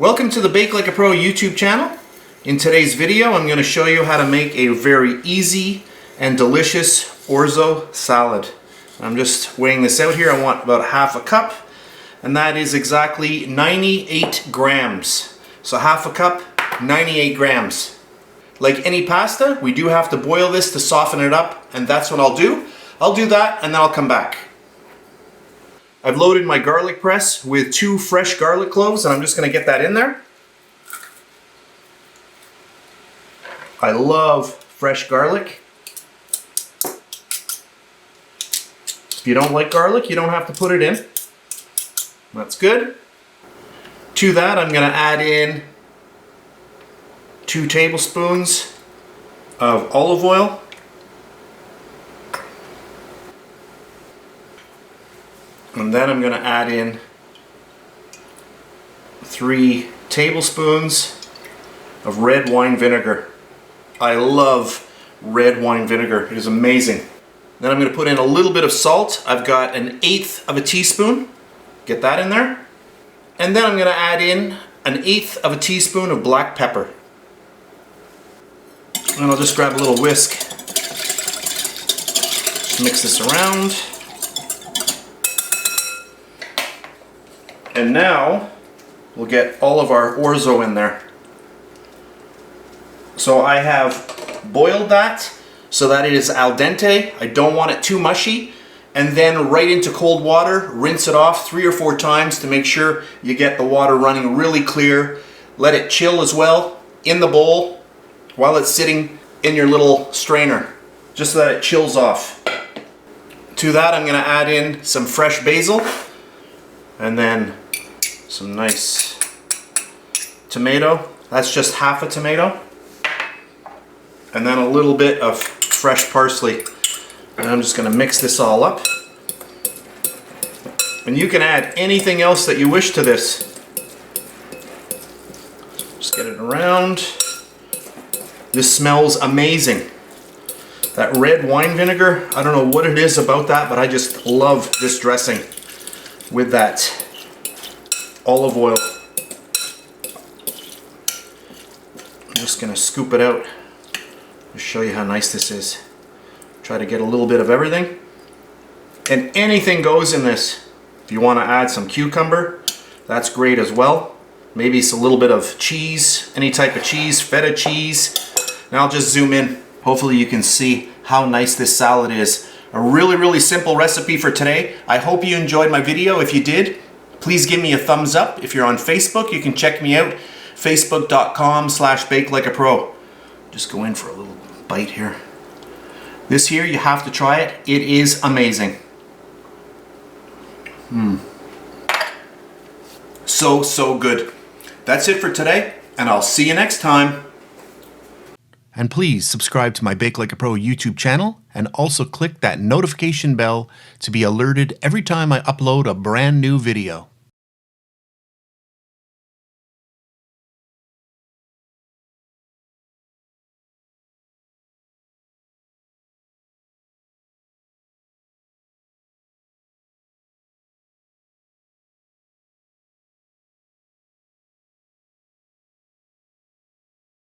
Welcome to the Bake Like a Pro YouTube channel. In today's video, I'm going to show you how to make a very easy and delicious orzo salad. I'm just weighing this out here. I want about half a cup, and that is exactly 98 grams. So half a cup, 98 grams. Like any pasta, we do have to boil this to soften it up, and that's what I'll do. I'll do that, and then I'll come back. I've loaded my garlic press with 2 fresh garlic cloves, and I'm just going to get that in there. I love fresh garlic. If you don't like garlic, you don't have to put it in. That's good. To that, I'm going to add in 2 tablespoons of olive oil. And then I'm going to add in 3 tablespoons of red wine vinegar. I love red wine vinegar. It is amazing. Then I'm going to put in a little bit of salt. I've got 1/8 of a teaspoon. Get that in there. And then I'm going to add in 1/8 of a teaspoon of black pepper. And I'll just grab a little whisk. Just mix this around. And now we'll get all of our orzo in there. So I have boiled that so that it is al dente. I don't want it too mushy. And then right into cold water, rinse it off 3 or 4 times to make sure you get the water running really clear. Let it chill as well in the bowl while it's sitting in your little strainer, just so that it chills off. To that, I'm going to add in some fresh basil, and then some nice tomato. That's just half a tomato. And then a little bit of fresh parsley. And I'm just going to mix this all up. And you can add anything else that you wish to this. Just get it around. This smells amazing. That red wine vinegar, I don't know what it is about that, but I just love this dressing with that olive oil. I'm just going to scoop it out to show you how nice this is. Try to get a little bit of everything. And anything goes in this. If you want to add some cucumber, that's great as well. Maybe it's a little bit of cheese, any type of cheese, feta cheese. Now I'll just zoom in. Hopefully you can see how nice this salad is. A really simple recipe for today. I hope you enjoyed my video. If you did, please give me a thumbs up. If you're on Facebook, you can check me out, facebook.com/BakeLikeAPro. Just go in for a little bite here. This here, you have to try it. It is amazing. So good. That's it for today, and I'll see you next time. And please subscribe to my Bake Like a Pro YouTube channel, and also click that notification bell to be alerted every time I upload a brand new video.